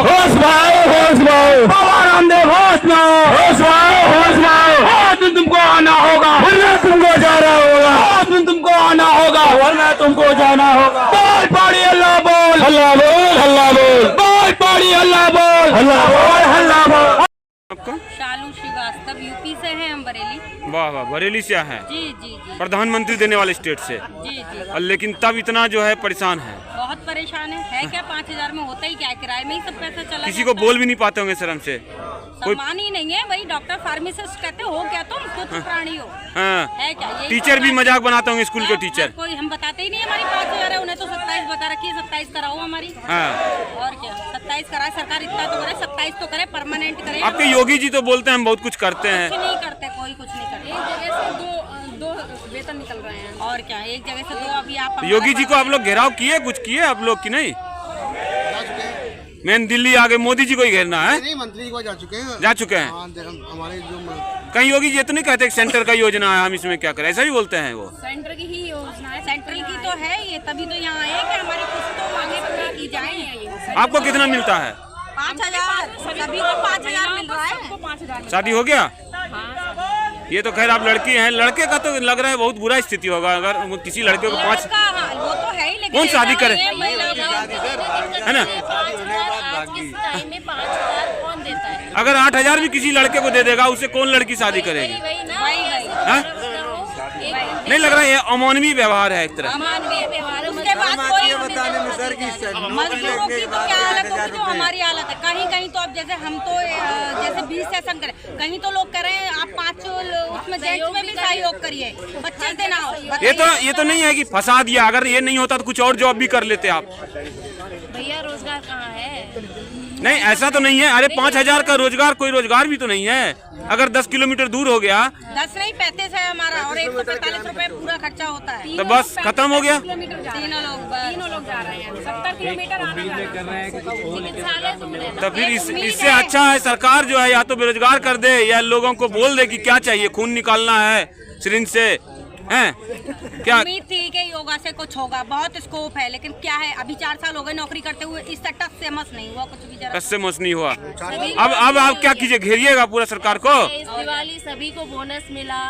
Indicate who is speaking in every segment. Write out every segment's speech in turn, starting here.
Speaker 1: होश भाओ, होश भाओ, बाबा रामदेव होश भाओ, होश भाओ, होश भाओ, होश में तुमको आना होगा, वरना तुमको जाना होगा, होश में तुमको आना होगा, वरना तुमको जाना होगा। बोल पहाड़ी अल्लाह बोल, अल्लाह बोल, अल्लाह बोल, बोल पहाड़ी अल्लाह बोल, अल्लाह बोल, अल्लाह बोल।
Speaker 2: आपका
Speaker 3: शालू श्रीवास्तव यूपी से हैं हम, बरेली।
Speaker 2: वाह वाह, बरेली से हैं।
Speaker 3: जी जी जी
Speaker 2: प्रधानमंत्री देने वाले स्टेट से।
Speaker 3: जी जी
Speaker 2: और लेकिन तब इतना जो है परेशान है,
Speaker 3: बहुत परेशान है क्या? 5,000 में होता ही क्या है? किराए में ही सब पैसा चला
Speaker 2: किसी को बोल भी नहीं पाते होंगे शर्म से। कोई
Speaker 3: सम्मान ही नहीं है। वही डॉक्टर फार्मासिस्ट कहते हो क्या तुम? तुच्छ प्राणी हो।
Speaker 2: हाँ,
Speaker 3: है क्या? यही
Speaker 2: टीचर भी मजाक बनाते होंगे, स्कूल के टीचर।
Speaker 3: कोई हम बताते ही नहीं। हमारी 5,000 है, उन्हें तो 27 बता रखी है। 27 कराओ हमारी।
Speaker 2: हाँ,
Speaker 3: और क्या 27 कराए सरकार, इतना तो करे, 27 तो करे, परमानेंट करे।
Speaker 2: आपके योगी जी तो बोलते हैं हम बहुत कुछ करते हैं।
Speaker 3: कुछ नहीं करते, कोई कुछ नहीं करते। एक जगह से दो वेतन निकल रहे हैं। और क्या, एक जगह से दो। अभी आप
Speaker 2: योगी जी को आप लोग घेराव किए, कुछ किए आप लोग की नहीं? मैं दिल्ली आ गए, मोदी जी को ही घेरना है।
Speaker 4: नहीं, मंत्री जी को जा चुके हैं।
Speaker 2: जा चुके हैं।
Speaker 4: हाँ, हमारे जो
Speaker 2: कहीं योगी जी तो नहीं कहते सेंटर का योजना है, हम इसमें क्या करें, ऐसा भी बोलते हैं वो।
Speaker 3: सेंटर की ही योजना है, सेंट्रल की तो है ये, तभी तो यहाँ आए कि हमारी कुछ तो मांगे पूरी की जाए।
Speaker 2: आपको कितना मिलता है?
Speaker 3: 5,000, सभी को 5,000 मिल रहा है।
Speaker 2: शादी हो गया? ये तो खैर आप लड़की हैं, लड़के का तो लग रहा है बहुत बुरा स्थिति होगा अगर वो किसी लड़के को 5।
Speaker 3: वो तो है ही, लेकिन
Speaker 2: कौन शादी करे? है ना?
Speaker 3: कौन देता है?
Speaker 2: अगर 8,000 भी किसी लड़के को दे देगा, उससे कौन लड़की शादी करेगी? हाँ? नहीं लग रहा है ये अमानवीय व्यवहार है एक तरह।
Speaker 3: अमानवीय व्यवहार। उसके बाद कोई मजदूरों की तो क्या हालत होगी जो हमारी हालत है। कहीं कहीं तो अब जैसे हम तो जैसे 20 सेशन करें, कहीं तो लोग कह रहे हैं आप 5 उसमें जेंट्स में भी सहयोग करिए, बच्चे देना हो।
Speaker 2: ये तो नहीं है कि फंसा दिया, अगर ये नहीं होता तो कुछ और जॉब भी कर लेते आप।
Speaker 3: भैया रोजगार कहाँ है?
Speaker 2: नहीं ऐसा तो नहीं है। अरे 5,000 का रोजगार कोई रोजगार भी तो नहीं है। अगर 10 किलोमीटर दूर हो गया,
Speaker 3: 10 नहीं 35 है हमारा, और 145 रुपए पूरा खर्चा होता है।
Speaker 2: तो बस खत्म हो गया।
Speaker 3: तीनों लोग जा रहे हैं, 70 किलोमीटर
Speaker 2: तो फिर इससे अच्छा है सरकार जो है या तो बेरोजगार कर दे या लोगों को बोल दे कि क्या चाहिए, खून निकालना है सिरिंज से, हैं? क्या
Speaker 3: उम्मीद थी कि योगा से कुछ होगा, बहुत स्कोप है, लेकिन क्या है, अभी 4 साल हो गए नौकरी करते हुए, इससे टस से मस नहीं हुआ कुछ भी। जरा
Speaker 2: टस से मस नहीं हुआ। अब आप क्या कीजिए, घेरिएगा पूरा सरकार को?
Speaker 5: इस दिवाली सभी को बोनस मिला,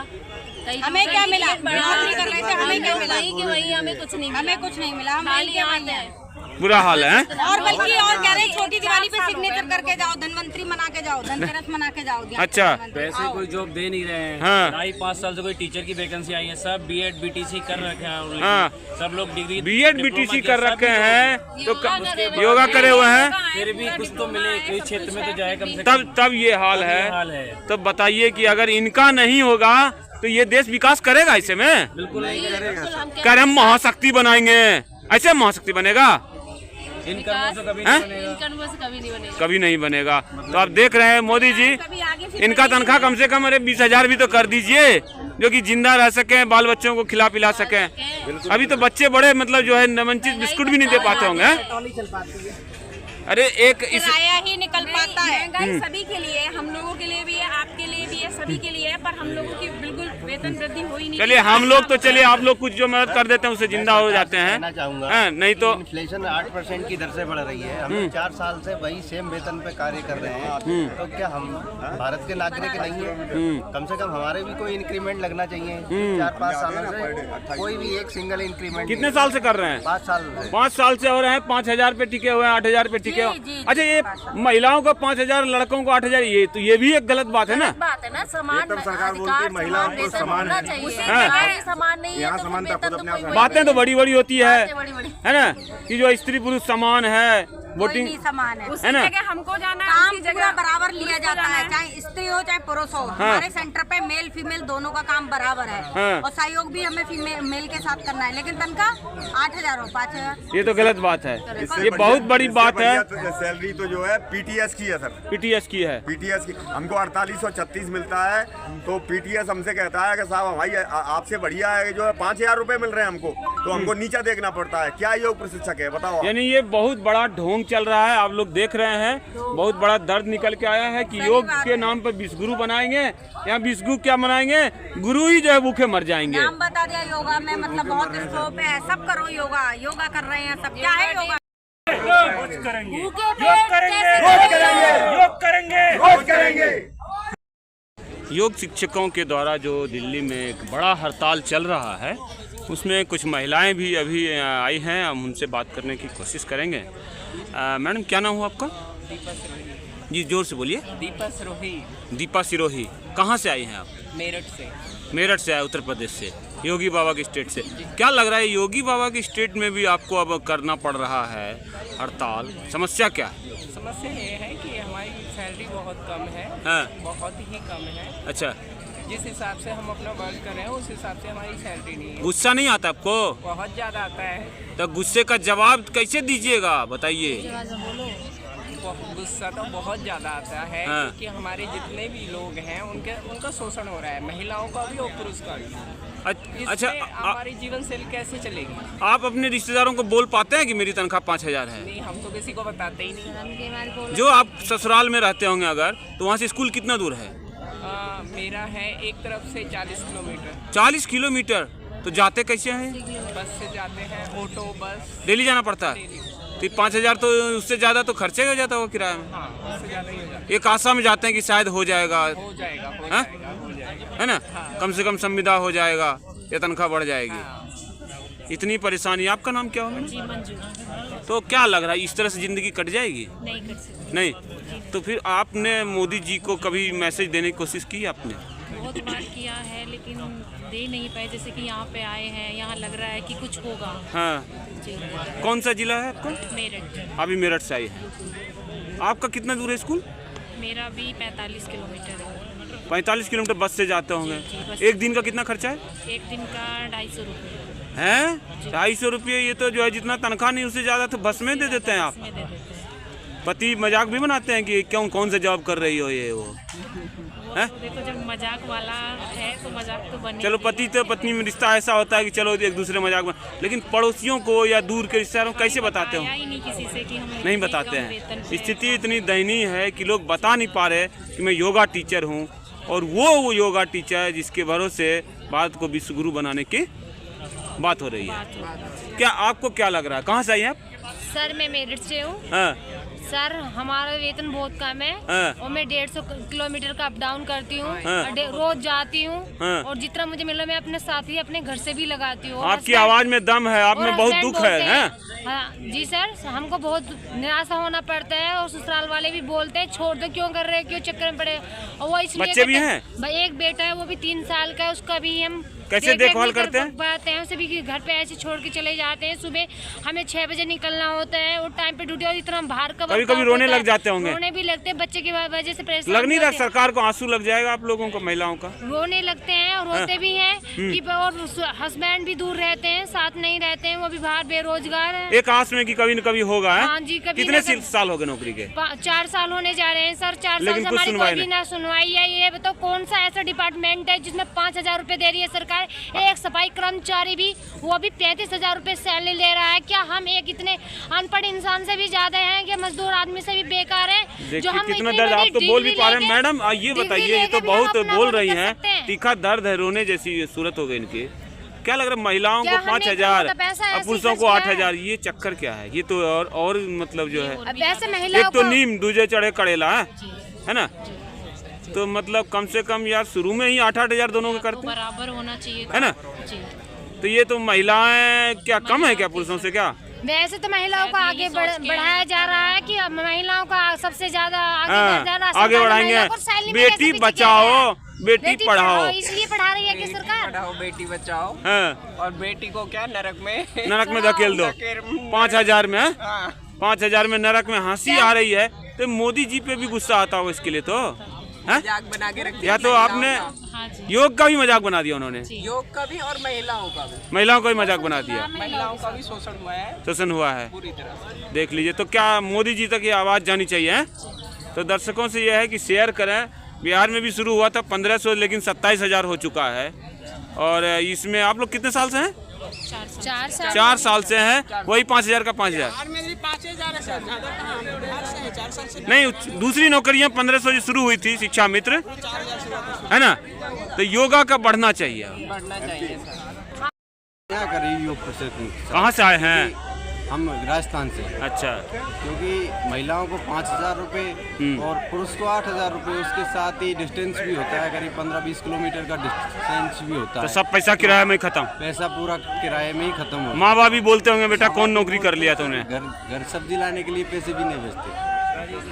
Speaker 3: हमें क्या मिला? नौकरी कर रहे थे, हमें क्या मिला?
Speaker 5: वही हमें कुछ नहीं मिला।
Speaker 3: हमें कुछ नहीं मिला। हमें क्या मिला?
Speaker 2: बुरा हाल है।
Speaker 3: और बल्कि और कह रहे हैं छोटी दिवाली पे सिग्नेचर करके जाओ, धनवंतरी मना के जाओ, धनतेरस मना के जाओ।
Speaker 2: अच्छा,
Speaker 6: वैसे कोई जॉब दे नहीं रहे हैं।
Speaker 2: हाँ।
Speaker 6: 5 साल से कोई टीचर की वैकेंसी आई है, सब बीएड बीटीसी कर रखे हैं।
Speaker 2: हाँ।
Speaker 6: सब लोग डिग्री
Speaker 2: बीएड बीटीसी कर रखे हैं तो योगा करे हुए हैं,
Speaker 6: फिर भी कुछ तो मिले, कोई क्षेत्र में तो जाए कम से कम।
Speaker 2: तब ये हाल है। तो बताइए कि अगर इनका नहीं होगा तो ये देश विकास करेगा ऐसे में?
Speaker 6: बिल्कुल नहीं करेगा।
Speaker 2: कर हम महाशक्ति बनाएंगे, ऐसे महाशक्ति बनेगा?
Speaker 6: इन कर्मों से कभी नहीं बनेगा।
Speaker 2: कभी नहीं बनेगा। तो आप देख रहे हैं मोदी जी, इनका तनख्वाह कम से कम 20,000 भी तो कर दीजिए, जो कि जिंदा रह सके, बाल बच्चों को खिला पिला सके। अभी तो बच्चे बड़े मतलब जो है नमनचित बिस्कुट भी नहीं दे पाते होंगे। अरे एक
Speaker 3: किराया ही निकल पाता है।
Speaker 5: महंगाई सभी के लिए, हम लोगों के लिए भी है, आपके लिए भी है, सभी के लिए है, पर हम लोगों की बिल्कुल वेतन वृद्धि हो ही नहीं।
Speaker 2: चलिए हम लोग तो चलिए आप लोग कुछ जो मदद कर देते हैं उससे जिंदा हो जाते हैं।
Speaker 4: कहना चाहूंगा,
Speaker 2: नहीं तो
Speaker 4: इन्फ्लेशन 8% की दर से बढ़ रही है। हम 4 साल से वही सेम वेतन पे कार्य कर रहे हैं, तो क्या हम भारत के नागरिक नहीं है? कम से कम हमारे भी कोई इंक्रीमेंट लगना चाहिए। 4-5 सालों से कोई भी एक सिंगल इंक्रीमेंट।
Speaker 2: कितने साल से कर रहे हैं?
Speaker 4: 5 साल से।
Speaker 2: 5 साल से हो रहे हैं। 5,000 पे टिके हुए हैं, 8,000 पे टिके हुए। अच्छा, ये महिलाओं को 5,000, लड़कों को 8,000, ये भी एक गलत बात है ना?
Speaker 5: बात है ना, समान
Speaker 4: सरकार बोलती है महिलाओं को समान है।
Speaker 5: समान नहीं है, तो
Speaker 2: बातें तो बड़ी बड़ी होती है
Speaker 5: बड़ी
Speaker 2: है ना, कि जो स्त्री पुरुष समान है, वोटिंग
Speaker 3: समान है।
Speaker 2: है ना?
Speaker 5: हमको जाना है,
Speaker 3: काम पूरा बराबर लिया जाता है, चाहे स्त्री हो चाहे पुरुष हो। हमारे सेंटर पे मेल फीमेल दोनों का काम बराबर है।
Speaker 2: हाँ।
Speaker 3: और सहयोग भी हमें फीमेल मेल के साथ करना है, लेकिन तनख्वाह 8,000 हो 5,000।
Speaker 2: ये तो गलत बात है, ये बहुत बड़ी बात है।
Speaker 7: सैलरी तो जो है पीटीएस की है सर,
Speaker 2: पीटीएस की है।
Speaker 7: पीटीएस की हमको 4836 मिलता है। तो पीटीएस हमसे कहता है कि साहब भाई आपसे बढ़िया है जो है 5,000 रुपए मिल रहे हैं हमको, तो हमको नीचा देखना पड़ता है। क्या योग प्रशिक्षक है बताओ?
Speaker 2: यानी ये बहुत बड़ा ढोंग चल रहा है, आप लोग देख रहे हैं। बहुत बड़ा दर्द निकल के आया है कि योग के नाम पर विश्वगुरु बनाएंगे, या विश्वगुरु क्या बनाएंगे, गुरु ही जो है भूखे मर जाएंगे।
Speaker 3: नाम बता दिया योगा में, मतलब बहुत स्कोप है, सब करो योगा। योगा कर रहे हैं सब, क्या है योगा? रोज करेंगे
Speaker 7: रोज करेंगे।
Speaker 2: योग शिक्षकों के द्वारा जो दिल्ली में एक बड़ा हड़ताल चल रहा है, उसमें कुछ महिलाएं भी अभी आई हैं। हम उनसे बात करने की कोशिश करेंगे। मैडम, क्या नाम हुआ आपका? जी, जोर से बोलिए।
Speaker 6: दीपा सिरोही,
Speaker 2: दीपा सिरोही। कहाँ से आई हैं आप?
Speaker 6: मेरठ से।
Speaker 2: मेरठ से आए, उत्तर प्रदेश से, योगी बाबा की स्टेट से। क्या लग रहा है, योगी बाबा की स्टेट में भी आपको अब करना पड़ रहा है हड़ताल? समस्या क्या है?
Speaker 6: समस्या ये है कि हमारी सैलरी बहुत कम है।
Speaker 2: हाँ।
Speaker 6: बहुत ही कम है।
Speaker 2: अच्छा,
Speaker 6: जिस हिसाब से हम अपना वर्क कर रहे हैं उस हिसाब से हमारी सैलरी नहीं है।
Speaker 2: गुस्सा नहीं आता आपको?
Speaker 6: बहुत ज़्यादा आता है।
Speaker 2: तो गुस्से का जवाब कैसे दीजिएगा, बताइए।
Speaker 6: गुस्सा तो बहुत ज़्यादा आता है।
Speaker 2: हाँ।
Speaker 6: क्योंकि हमारे जितने भी लोग हैं उनका शोषण हो रहा है, महिलाओं का भी और पुरुष का भी।
Speaker 2: अच्छा,
Speaker 6: हमारी जीवन शैली कैसे चलेगी?
Speaker 2: आप अपने रिश्तेदारों को बोल पाते हैं कि मेरी तनख्वाह 5,000 है?
Speaker 6: नहीं, हम तो किसी को बताते ही नहीं।
Speaker 2: जो आप ससुराल में रहते होंगे अगर, तो वहाँ से स्कूल कितना दूर है?
Speaker 6: मेरा है एक तरफ से 40 किलोमीटर।
Speaker 2: 40 किलोमीटर? तो जाते कैसे हैं?
Speaker 6: बस से जाते हैं, ऑटो बस।
Speaker 2: डेली जाना पड़ता है? तो 5,000 तो उससे ज़्यादा तो खर्चे हो जाता होगा किराया में।
Speaker 6: हाँ, उससे ज़्यादा ही हो जाता
Speaker 2: एक आशा में जाते हैं कि शायद हो जाएगा,
Speaker 6: है। हो जाएगा, हो
Speaker 2: हाँ?
Speaker 6: जाएगा, हो जाएगा।
Speaker 2: है ना? कम से कम संविदा हो जाएगा या तनख्वाह बढ़ जाएगी।
Speaker 6: हाँ।
Speaker 2: इतनी परेशानी। आपका नाम क्या होगा?
Speaker 3: जी, मंजू।
Speaker 2: तो क्या लग रहा है, इस तरह से ज़िंदगी कट जाएगी?
Speaker 3: नहीं कर सकते।
Speaker 2: नहीं। तो फिर आपने मोदी जी को कभी मैसेज देने की कोशिश की आपने?
Speaker 3: बहुत बार किया है लेकिन दे नहीं पाए। जैसे कि यहाँ पे आए हैं, यहाँ लग रहा है कि कुछ होगा।
Speaker 2: हाँ।
Speaker 3: जी।
Speaker 2: कौन सा जिला है आपका?
Speaker 3: मेरठ।
Speaker 2: अभी मेरठ से आई है। आपका कितना दूर है स्कूल?
Speaker 3: मेरा भी 45 किलोमीटर है।
Speaker 2: 45 किलोमीटर बस से जाते होंगे।
Speaker 3: जी, बस।
Speaker 2: एक दिन का कितना खर्चा है?
Speaker 3: एक दिन का 250 रुपये
Speaker 2: हैं? 250 रुपये? ये तो जो है जितना तनख्वाह नहीं उससे ज़्यादा तो बस में दे देते हैं आप।
Speaker 3: में दे देते हैं।
Speaker 2: पति मजाक भी बनाते हैं कि क्यों, कौन सा जॉब कर रही हो ये वो? हैं?
Speaker 3: देखो, जब मजाक वाला है तो मजाक तो बने।
Speaker 2: चलो, पति तो पत्नी में रिश्ता ऐसा होता है कि चलो एक दूसरे मजाक में, लेकिन पड़ोसियों को या दूर के रिश्तेदारों को कैसे बताते हो?
Speaker 3: ही नहीं किसी से कि हम
Speaker 2: नहीं
Speaker 3: इतने
Speaker 2: बताते
Speaker 3: कम वेतन
Speaker 2: हैं।
Speaker 3: पे
Speaker 2: स्थिति इतनी दयनीय है कि लोग बता नहीं पा रहे कि मैं योगा टीचर हूँ, और वो योगा टीचर जिसके भरोसे भारत को विश्व गुरु बनाने की बात हो रही है। क्या आपको क्या लग रहा है? कहाँ से आई हैं आप?
Speaker 3: सर, मैं मेरठ से हूँ।
Speaker 2: हाँ।
Speaker 3: सर, हमारा वेतन बहुत कम है।
Speaker 2: हाँ।
Speaker 3: और मैं 150 किलोमीटर का अप डाउन करती हूँ।
Speaker 2: हाँ।
Speaker 3: रोज जाती हूँ।
Speaker 2: हाँ।
Speaker 3: और जितना मुझे मिला मैं अपने साथी अपने घर से भी लगाती हूँ।
Speaker 2: आपकी आवाज में दम है, आप में बहुत दुख है। हैं?
Speaker 3: हाँ जी सर, हमको बहुत निराशा होना पड़ता है। और ससुराल वाले भी बोलते हैं छोड़ दो, क्यों कर रहे हैं, क्यों चक्कर में पड़े। और वो इसलिए
Speaker 2: बच्चे भी हैं?
Speaker 3: एक बेटा है, वो भी 3 साल का है। उसका भी हम
Speaker 2: कैसे देखभाल करते हैं?
Speaker 3: पाते हैं उसे भी। घर पे ऐसे छोड़ के चले जाते हैं। सुबह हमें 6 बजे निकलना होता है और टाइम पे ड्यूटी। और इतना बाहर का
Speaker 2: कभी कभी रोने लग जाते होंगे।
Speaker 3: रोने भी लगते हैं, बच्चे की वजह से परेशान
Speaker 2: लग नहीं रहा
Speaker 3: होते हैं।
Speaker 2: सरकार को आंसू लग जाएगा आप लोगों को, महिलाओं का?
Speaker 3: रोने लगते हैं और रोते भी हैं कि और हस्बैंड भी दूर रहते हैं, साथ नहीं रहते हैं, वो भी बाहर बेरोजगार है।
Speaker 2: एक आस में कि कभी न कभी होगा है?
Speaker 3: हाँ जी, कभी
Speaker 2: कितने
Speaker 3: न कभी।
Speaker 2: साल हो गए नौकरी के?
Speaker 3: 4 साल होने जा रहे हैं सर। 4 साल
Speaker 2: लेकिन
Speaker 3: से
Speaker 2: कुछ
Speaker 3: हमारी
Speaker 2: सुनवाई
Speaker 3: कोई भी ना सुनवाई है। ये बताओ कौन सा ऐसा डिपार्टमेंट है जिसमें 5,000 रुपए दे रही है सरकार? एक सफाई कर्मचारी भी, वो भी 35,000 रुपए सैलरी ले रहा है। क्या हम एक इतने अनपढ़ इंसान से भी ज्यादा हैं? क्या मजदूर आदमी से भी बेकार है? जो हम
Speaker 2: कितना
Speaker 3: इतनी
Speaker 2: दर्द,
Speaker 3: बड़ी
Speaker 2: आप तो बोल भी
Speaker 3: डिग्री
Speaker 2: पा रहे हैं।
Speaker 3: लेके-
Speaker 2: मैडम ये
Speaker 3: डिग्री
Speaker 2: बताइए, ये
Speaker 3: लेके
Speaker 2: तो
Speaker 3: भी हम
Speaker 2: बहुत
Speaker 3: अपना
Speaker 2: बोल
Speaker 3: वो
Speaker 2: रही
Speaker 3: नहीं कर
Speaker 2: हैं,
Speaker 3: सकते हैं।
Speaker 2: तीखा दर्द है, रोने जैसी सूरत हो गई इनकी। क्या लग रहा है, महिलाओं
Speaker 3: क्या
Speaker 2: को
Speaker 3: हमने
Speaker 2: 5,000
Speaker 3: इतना पैसा
Speaker 2: और
Speaker 3: ऐसे
Speaker 2: पुरुषों को
Speaker 3: खर्च किया
Speaker 2: 8,000? ये चक्कर क्या है? ये तो और मतलब जो है,
Speaker 3: अब ऐसे महिलाओं
Speaker 2: एक तो
Speaker 3: को
Speaker 2: नीम दूजे चढ़े कड़ेला है ना? तो मतलब कम से कम यार शुरू में ही 8,000 दोनों के करते हैं,
Speaker 3: बराबर होना चाहिए
Speaker 2: है ना?
Speaker 3: जी।
Speaker 2: तो ये तो महिलाएं क्या कम है क्या पुरुषों से? क्या
Speaker 3: वैसे तो महिलाओं को आगे बढ़ाया जा रहा है कि अब महिलाओं का सबसे ज्यादा
Speaker 2: आगे बढ़ाएंगे। बेटी बचाओ, बेटी पढ़ाओ।
Speaker 3: इसलिए पढ़ा रही है कि सरकार
Speaker 6: पढ़ाओ बेटी बचाओ।
Speaker 2: हाँ।
Speaker 6: और बेटी को क्या नरक में
Speaker 2: धकेल दो 5,000 में।
Speaker 6: हाँ।
Speaker 2: 5,000 में नरक में हंसी आ रही है, तो मोदी जी पे भी गुस्सा आता होगा इसके लिए तो।
Speaker 6: मजाक बना के रख
Speaker 2: या तो आपने योग का भी मजाक बना दिया उन्होंने,
Speaker 6: योग का भी और महिलाओं का भी।
Speaker 2: महिलाओं का भी मजाक बना दिया।
Speaker 6: महिलाओं का भी शोषण हुआ है,
Speaker 2: शोषण हुआ है
Speaker 6: पूरी तरह से।
Speaker 2: देख लीजिए। तो क्या मोदी जी तक ये आवाज़ जानी चाहिए है? तो दर्शकों से यह है कि शेयर करें। बिहार में भी शुरू हुआ था 1,500, लेकिन 27,000 हो चुका है। और इसमें आप लोग कितने साल से हैं? 4 साल से हैं। वही 5,000 का 5,000 नहीं। दूसरी नौकरियां 1,500 से शुरू हुई थी, शिक्षा मित्र, है ना? तो योगा का बढ़ना चाहिए।
Speaker 6: बढ़ना चाहिए सर।
Speaker 4: क्या करें योग प्रशिक्षण?
Speaker 2: कहाँ से आए हैं?
Speaker 4: हम राजस्थान से।
Speaker 2: अच्छा,
Speaker 4: क्योंकि महिलाओं को 5,000 रुपये और पुरुष को 8,000 रुपये, उसके साथ ही डिस्टेंस भी होता है, करीब 15-20 किलोमीटर का डिस्टेंस भी होता
Speaker 2: तो
Speaker 4: है।
Speaker 2: सब पैसा किराए में ही खत्म।
Speaker 4: पैसा पूरा किराए में ही खत्म हो।
Speaker 2: माँ बाप भी बोलते होंगे बेटा कौन नौकरी कर लिया तूने।
Speaker 4: घर सब्जी लाने के लिए पैसे भी नहीं बचते।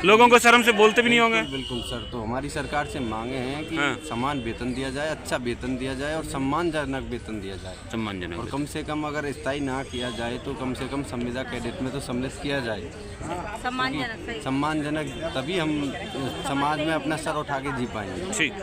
Speaker 2: लोगों को शर्म से बोलते भी नहीं होंगे।
Speaker 4: बिल्कुल सर, तो हमारी सरकार से मांगे हैं कि
Speaker 2: हाँ।
Speaker 4: समान वेतन दिया जाए, अच्छा वेतन दिया जाए और सम्मानजनक वेतन दिया जाए।
Speaker 2: सम्मानजनक।
Speaker 4: और कम से कम अगर स्थायी ना किया जाए तो कम से कम संविदा कैडेट में तो सम्मिलित किया जाए।
Speaker 3: सम्मानजनक, सही।
Speaker 4: सम्मानजनक, तभी हम समाज में अपना सर उठा के जी पाएंगे।
Speaker 2: ठीक।